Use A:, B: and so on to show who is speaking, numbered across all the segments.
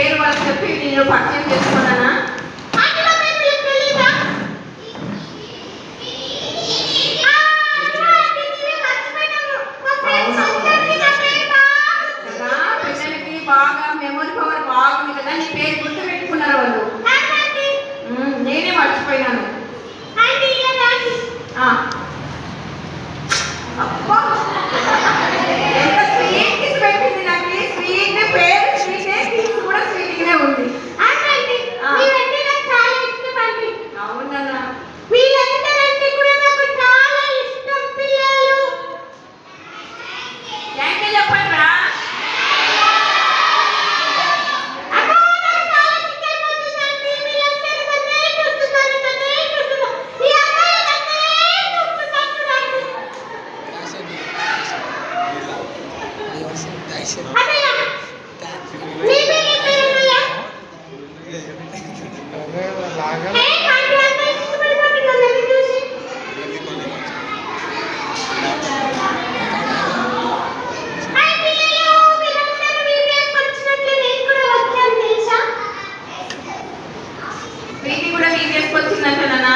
A: పేరు వాళ్ళకి చెప్పి నేను పరిచయం చేసుకున్నానా? పిల్లలకి బాగా మెమొరీ పవర్ బాగుంది కదా, నీ పేరు గుర్తు పెట్టుకున్నారు వాళ్ళు. నేనే మర్చిపోయినాను. అబ్బా ఎంత స్వీట్ కిస్ పెట్టింది నాకు. స్వీట్ పేరు స్వీటే, కిస్ కూడా స్వీట్ గానే ఉంది. అవునన్నా,
B: వీళ్ళందరంటే కూడా నాకు చాలా ఇష్టం పిల్లలు.
A: థ్యాంక్ యూ చెప్పండి రా. ప్రీతి కూడా వీడియోస్కి వచ్చిందంటనా?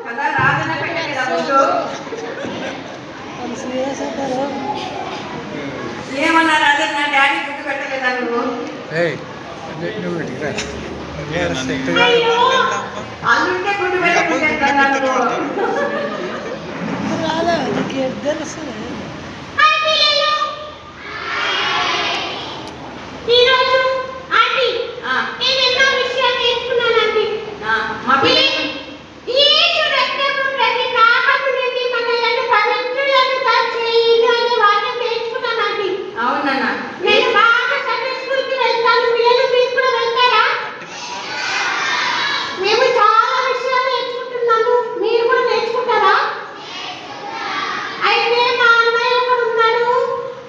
A: కదా రాజన పెట్టలేదా ముందు? ఏమన్నా రాజన్న డాడీ గుర్తు పెట్టలేదా నువ్వు? అల్లుంటే గుర్తు పెట్టకుండా మా పిల్లలు అవునన్నా.
B: మేము చాలా విషయాలు నేర్చుకుంటున్నాము, మీరు కూడా నేర్చుకుంటారా? అయితే మా అన్నయ్య ఒకడు ఉన్నాడు,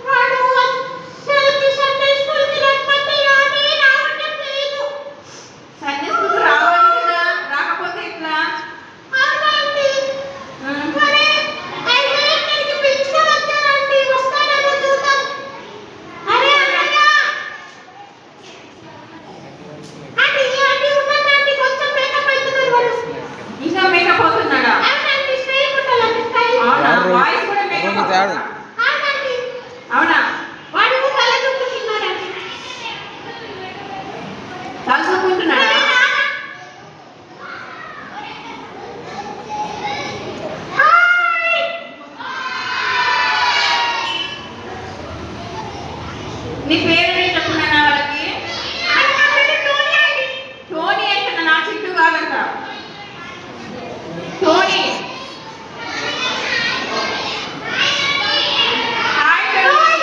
B: వాడు అస్సలకి సండే స్కూల్కి రమ్మంటే రావటం లేదు.
A: సండే స్కూల్కి రావాలి కదా, రాకపోతే ఎట్లా?
B: అవునండి. మరి అయితే ఇక్కడికి పిలుచుకొని వచ్చారండి, వస్తాడేమో చూద్దాం. అరే అన్నయ్య, అది ఉన్నదండి, కొంచెం మేకప్ అవుతున్నారు వాళ్ళు.
A: ఇంకా మేకప్ అవుతున్నాడా?
B: అవునండి, స్టైల్ ఉండాలండి, స్టైల్.
A: అవునా? వాయిస్ కూడా మేకప్ అవుతుందా?
B: అవునండి,
A: అవునా?
B: వాడు కలదుకుంటున్నాడండి.
A: తలుచుకుంటున్నాడా? నీ పేరు చెప్పుకున్నా వాళ్ళకి? టోనీ అంట, నా చిట్టు కాదంట. టోనీ. Hi Tony.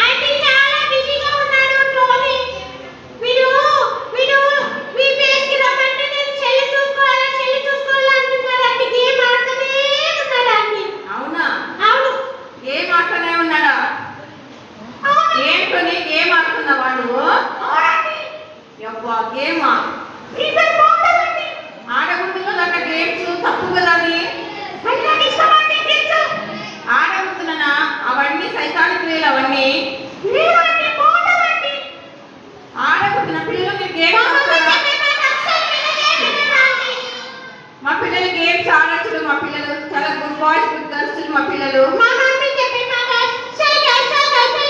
B: ఆంటీ చాలా బిజీగా ఉన్నాడు టోనీ. వీడు వీడు మీ పేరుకి రమ్మంటే నేను చెల్లి చూసుకోవాలా అంటున్నాడండి. గేమ్ ఆడుతూనే ఉన్నాడండి.
A: అవునా?
B: అవును.
A: ఏం ఆడుతూనే ఉన్నాడా? ఏం టోనీ, గేమ్ ఆడుతున్నావా నువ్వు?
B: అవునండి.
A: యబ్బా, గేమా?
B: ఈ పేరు బాగుంటుందండి.
A: ఆడకూడదు కదా గేమ్స్, తప్పు కదా అది.
B: మరి నాకు ఇష్టమండి గేమ్స్.
A: ఆడకూడదునా అవన్నీ, సైతానిక్ వేలు అవన్నీ.
B: లేదండి, బాగుంటుందండి.
A: ఆడకూడదున పిల్లలు మీరు గేమ్స్
B: మా మమ్మీ
A: ఆడతారా?
B: చెప్పే మాట అస్సలు వినలేదండి.
A: మా పిల్లలు గేమ్స్ ఆడచ్చు. మా పిల్లలు చాలా గుడ్ బాయ్స్, గుడ్ గర్ల్స్ మా పిల్లలు.
B: మా మమ్మీ చెప్పే మాట అస్సలు బాగుంటుంది.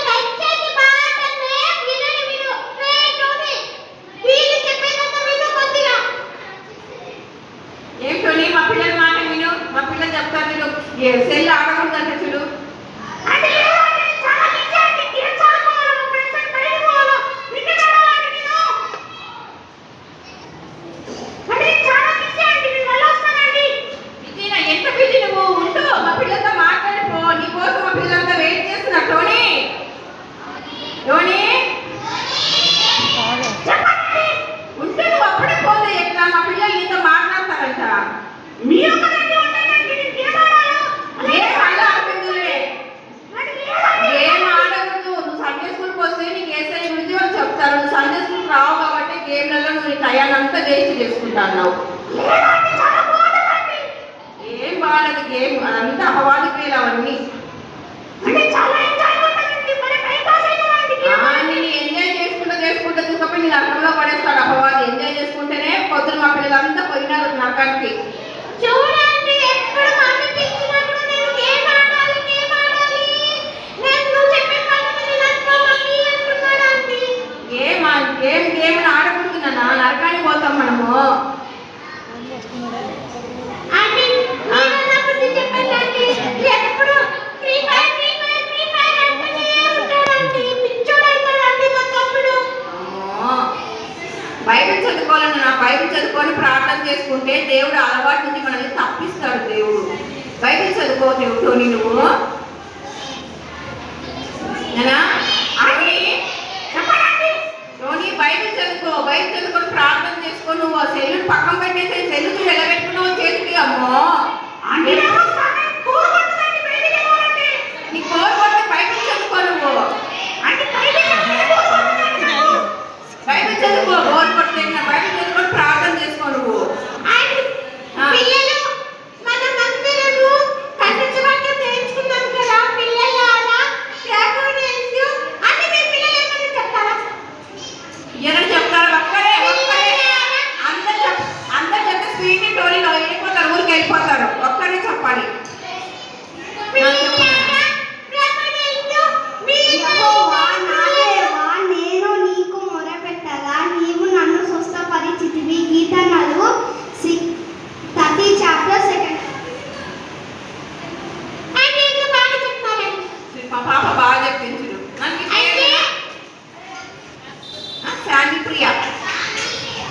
B: వినడు. టోనీ, వీళ్ళు చెప్పేదంతా విను కొద్దిగా.
A: ఏం టోనీ, మా పిల్లల మాట విను. మా పిల్లలు చెప్తారు మీరు సెల్ ఆడకూడదంట చూడు.
B: అంటే లేదండి, చాలా బిజీ అండి. గేమ్స్ ఆడుకోవాలి, మా ఫ్రెండ్స్ అండ్ బయటకు పోవాలి. క్రికెట్ ఆడాలండి నేను. అంటే చాలా బిజీ అండి, నేను మళ్ళీ వస్తానండి.
A: బిజీనా? ఎంత బిజీ నువ్వు? నువ్వు ఉంటూ మా పిల్లలతో మాట్లాడిపో. నీ కోసం మా పిల్లలంతా వెయిట్ చేస్తున్నారు. టోనీ టోనీ ఉంటే నువ్వు అప్పుడే పోతే ఎట్లా? మా పిల్లలు నీతో మాట్లాడతారంట.
B: మీరు కదండి ఉంటానండి, నేను గేమ్ ఆడాలా?
A: ఏం అలా ఆడుతుందిలే, ఏం ఆడకూడదు. నువ్వు సండే స్కూల్కి వస్తే నీకు ఏసఐ గురించి వాళ్ళు చెప్తారు. నువ్వు సండే స్కూల్కి రావు కాబట్టి గేమ్లలో నువ్వు నీ టయాన్నంతా వేస్ట్ చేసుకుంటున్నావు.
B: లేదండి, చాలా బాగుంటుందండి.
A: ఏం బాగాలేదు గేమ్, అదంతా అపవాది పేరు అవన్నీ.
B: అంటే చాలా ఎంజాయ్ ఉంటుందండి, మన టైం పాస్ అయినదండి గేమ్.
A: నేను ఎంజాయ్ చేసుకుంటూ తీసుకపోయి నీ నరకంలో పడేస్తాడు అపవాది. ఎంజాయ్ చేసుకుంటేనే పొద్దున మా పిల్లలంతా పోయినారు నరకానికి.
B: చూడండి, ఎప్పుడు మమ్మీ పిలిచినప్పుడు నేను గేమ్ ఆడాలి, గేమ్ ఆడాలి. నేను నువ్వు చెప్పిన పని వినట్టు మమ్మీ అంటున్నాడండి.
A: గేమ్ ఆడకూడదు నాన్న, నరకానికి పోతాం మనము.
B: అంటే మీరన్నప్పుడు చెప్పండి, ఎప్పుడు free fire free fire free fire అంటూనే ఉంటాడండి. పిచ్చోడైతాడండి మా తమ్ముడు.
A: బైబిల్ చదువుకోవాలన్న, నా బైబిల్ చదువుకొని ప్రార్థన చేసుకుంటే దేవుడు అలవాటు నుండి మనల్ని తప్పిస్తాడు. దేవుడు బైబిల్ చదువుకో టోనీ నువ్వు. టోనీ బైబిల్ చదువుకో, బైబిల్ చదువుకొని ప్రార్థన చేసుకో. నువ్వు ఆ సెల్లు పక్కన పెట్టేసి సెల్లుకి వెళ్ళబెట్టుకున్నావు చేతికి. అమ్మో నీ కోరు కొట్టి బైబిల్ చదువుకో నువ్వు. బైబిల్ చదువుకో, బోర్ కొడితే బైబిల్ చదువుకొని ప్రార్థన చేసుకో నువ్వు.
B: పిల్లలు మనమందరము కఠినవాక్యం నేర్చుకున్నాం కదా పిల్లలారా. ప్రభువునందు అని మీ పిల్లలు ఏమని చెప్తారా?
A: ఎవరు చెప్తారు? ఒక్కరే అందరు చెప్తే స్వీట్ టోరీలో వెళ్ళిపోతారు, ఊరికి వెళ్ళిపోతారు. ఒక్కరే చెప్పాలి.
B: పిల్లలారా, ప్రభువునందు మీ
C: యెహోవా నా దేవా, నేను నీకు మొరపెట్టగా నీవు నన్ను స్వస్థపరిచితివి. కీర్తనలు 30 chapter 2nd.
B: అంటే ఇంకా బాగా చెప్తారండి.
A: మా పాప బాగా చెప్పించుడు.
B: అయితే
A: శాంతి ప్రియ,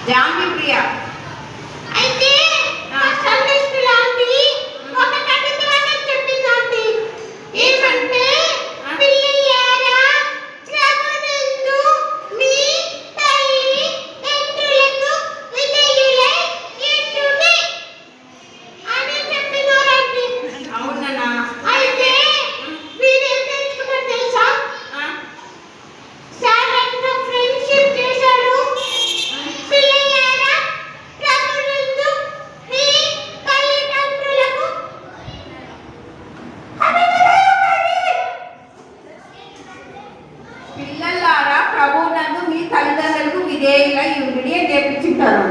A: జాంబి ప్రియ.
B: అయితే మా సండే స్కూల్ ఆంటీ ఒక కఠినవాక్యం చెప్పిందండి. ఏమంటే పిల్లలారా, ప్రభువునందు మీ తల్లి తండ్రులకు విధేయులై ఉండుడి అని చెప్పినారండి.
A: అవునన్నా.
B: అయితే వీరేం నేర్చుకున్నారు తెలుసా? సార్ ఎంత ఫ్రెండ్షిప్ చేశాడు. పిల్లలారా, ప్రభువునందు మీ తల్లిదండ్రులకు
A: పిల్లలారా, ప్రభువునందు మీ తల్లిదండ్రులకు విధేయులై ఉండుడి అని నేర్పించుంటారు.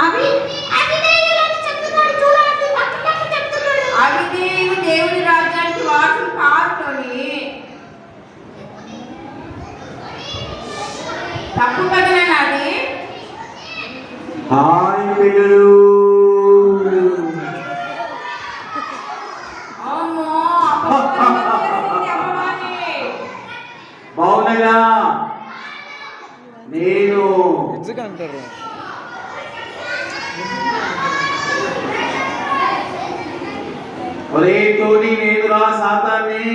B: అవిధేయులని చెప్తున్నాడు. చూడండి, పక్కపక్క చెప్తున్నాడు.
A: అవిధేయులు దేవుని రాజ్యానికి వారసులు కాదు టోనీ. తప్పు కదనా అది?
D: హాయ్ పిల్లలు,
A: అమ్మో అపవాది.
D: బాగున్నారా? నేను
E: అంటారు
D: ఒరే టోనీ, నేను రా సాతాన్ని.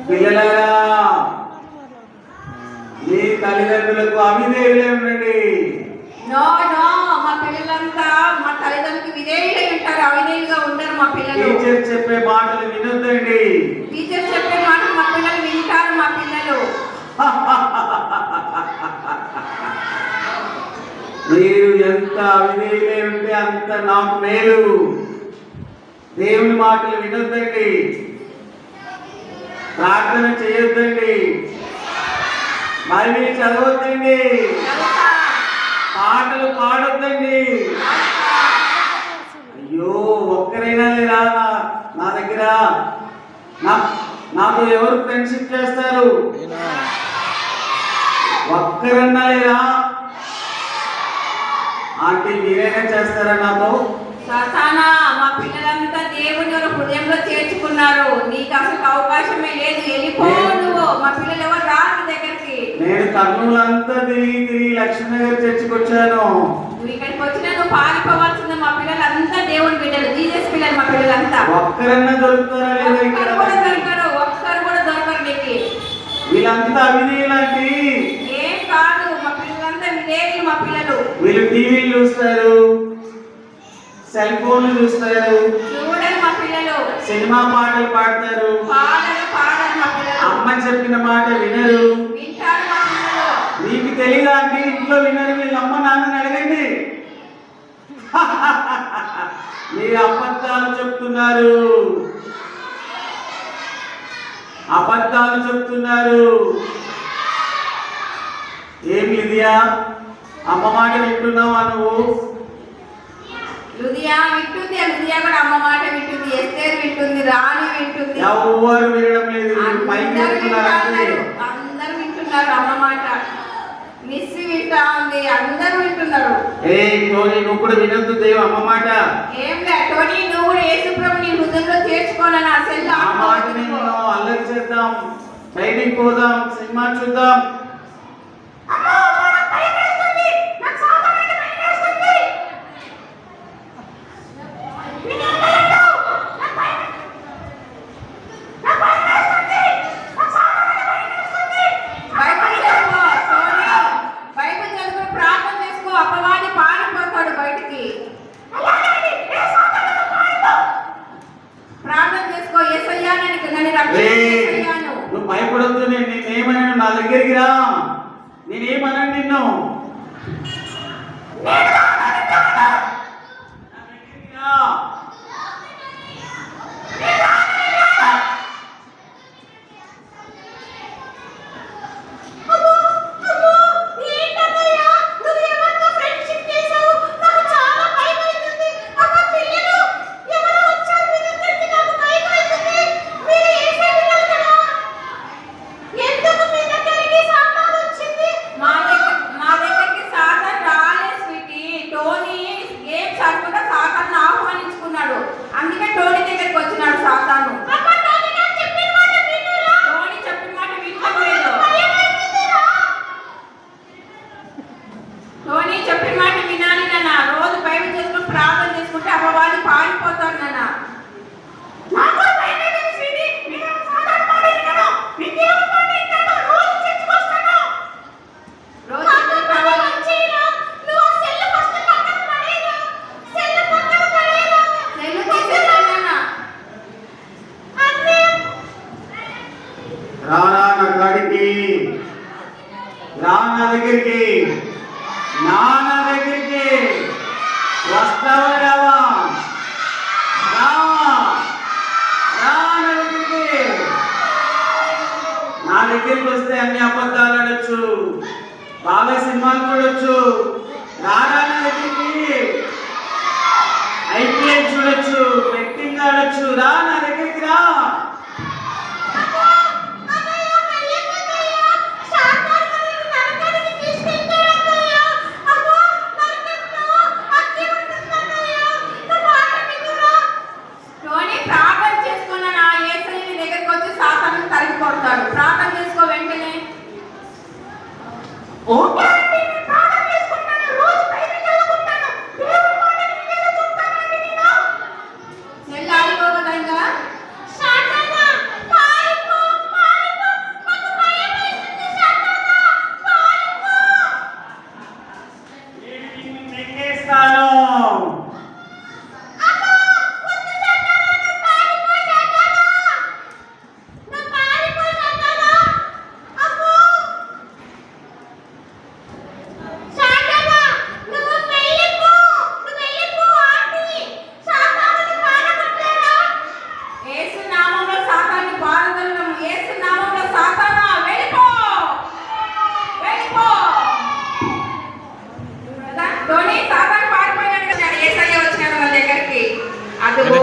D: పిల్లలారా, మీ తల్లిదండ్రులకు అవిధేయులై ఉండండి.
A: నో నో, మా పిల్లలంతా మా తల్లిదండ్రులకు విధేయులై ఉంటారు, అవిధేయులుగా ఉండరు మా పిల్లలు.
D: టీచర్ చెప్పే మాటలు వినొద్దండి.
A: టీచర్ చెప్పే మాట మా పిల్లలు వింటారు. మా పిల్లలు
D: మీరు ఎంత అవిధేయులై ఉంటే అంత నాకు మేలు. దేవుని మాటలు వినొద్దండి, ప్రార్థన చేయొద్దండి, బైబిల్ చదవద్దండి, పాటలు పాడొద్దండి. అయ్యో, ఒక్కరైనా లేరా నా దగ్గర? నాతో ఎవరు ఫ్రెండ్షిప్ చేస్తారు? ఒక్కరన్నా లేరా? ఆంటీ, మీరైనా చేస్తారా నాతో?
A: సాతానా, మా పిల్లలంతా దేవుని హృదయంలో చేర్చుకున్నారు. నీకు అసలు అవకాశమే లేదు. వెళ్ళిపో నువ్వు. మా పిల్లలు ఎవరు రారు నీ దగ్గరికి.
D: నేను కర్నూలంతా తిరిగి లక్ష్మీ నగర్ చర్చికి వచ్చాను.
A: నువ్వు ఇక్కడికి వచ్చినా నువ్వు పారిపోవాల్సిందే. మా పిల్లలంతా దేవుని పిల్లలంతా.
D: ఒక్కరన్నా దొరుకుతారా లేదా ఇక్కడ?
A: ఒక్కరు కూడా దొరకరు నీకు.
D: వీళ్ళంతా అవినీయులండి.
A: ఏం కాదు, మా పిల్లలంతా వినేవి మా పిల్లలు.
D: వీళ్ళు టీవీలు చూస్తారు, సెల్ ఫోన్లు చూస్తారు,
A: చూడరు మా పిల్లలు.
D: సినిమా పాటలు పాడతారు,
A: పాడరు మా పిల్లలు.
D: అమ్మ చెప్పిన మాట వినరు.
A: వింటారు మా పిల్లలు.
D: నీకు తెలీదా అంటే ఇంట్లో వినరు. వీళ్ళ అమ్మ నాన్నని అడగండి. మీరు అబద్ధాలు చెప్తున్నారు, అబద్ధాలు చెప్తున్నారు. ఏం లిదియా, అమ్మ మాట వింటున్నావా నువ్వు?
A: లుదియా వింటుంది, లుదియా కూడా అమ్మ మాట వింటుంది, ఎస్తేరు వింటుంది, రాణి వింటుంది.
D: ఎవరు వినడం లేదు. పైకి
A: అందరూ వింటున్నారు అమ్మ మాట. మిస్ వింటా ఉంది, అందరూ వింటున్నారు.
D: ఏ టోనీ, నువ్వు కూడా వినొద్దు దేవు అమ్మ మాట.
A: ఏం లే టోనీ, నువ్వు కూడా యేసుప్రభు నీ హృదయంలో చేర్చుకోవాలని ఆ సెల్
D: ఆ మాట నేను అల్లరి చేద్దాం, బయటికి పోదాం, సినిమా చూద్దాం.
A: బైబిల్ చదువుకుని ప్రార్థన చేసుకో, అపవాది పారిపోతాడు బయటికి. ప్రార్థన చేసుకో, యేసయ్యా నన్ను రక్షించు.
D: నువ్వు భయపడొద్దు. నేనేమన్నాను? నా దగ్గరికి రా. నేనేమన్నాను నిన్ను? నా దగ్గరికి రా.
A: మా దగ్గరికి సాతాను రాలే స్వీటీ. టోనీ ఏం సరిపోక సాతాను ఆహ్వానించుకున్నాడు. అందుకే టోనీ దగ్గరికి వచ్చినాడు సాతాను. టోనీ చెప్పిన మాట వినలేదు. టోనీ చెప్పిన మాట వినాలి నాన్న. రోజు బైబిల్ చేసుకుని ప్రార్థన చేసుకుంటే అపవాది పారిపోతాడు నాన్న.
D: రానా నా కాడికి, రా నా దగ్గరికి, నాన్న దగ్గరికి వస్తావా రావా? రావా? రా నా దగ్గరికి. నా దగ్గరికి వస్తే అన్ని అబద్ధాలు ఆడొచ్చు, బాగా సినిమాలు చూడొచ్చు. రానా నా దగ్గరికి. ఐపీఎల్ చూడొచ్చు, బెట్టింగ్ ఆడొచ్చు. రా నా దగ్గరికి రా.
A: టోనీ ప్రార్థన చేసుకున్న నా యేసయ్య నీ దగ్గరికి వచ్చి సాతాను తరిమి కొడతాడు. ప్రార్థన చేసుకో వెంటనే.
B: ఓకే అండి, నేను ప్రార్థన చేసుకుంటాను, రోజు బైబిల్ చదువుకుంటాను, దేవుడి మాట వినేలా చూస్తానండి నేను.
A: సెల్ ఆడుకోవద్దా ఇంకా?
B: సాతానా, పారిపో, పారిపో, నాకు భయం వేస్తుంది సాతానా, పారిపో.
D: నేను నిన్ను నెగ్గేస్తాను.
B: అమ్మా, వద్దు సాతానా, నువ్వు పారిపో సాతానా, నువ్వు పారిపో సాతానా. అమ్మో సాతానా, నువ్వు వెళ్ళిపో, ఆంటీ. సాతానుని పారగొట్టలేరా?
A: యేసు నామములో సాతాన్ని పారదోలడం. యేసు నామములో సాతానా వెళ్ళిపో, వెళ్ళిపో. కదా? టోనీ సాతాను పారిపోయినాడు కదా, యేసయ్య వచ్చినాడు వాళ్ళ దగ్గరికి. అదిగో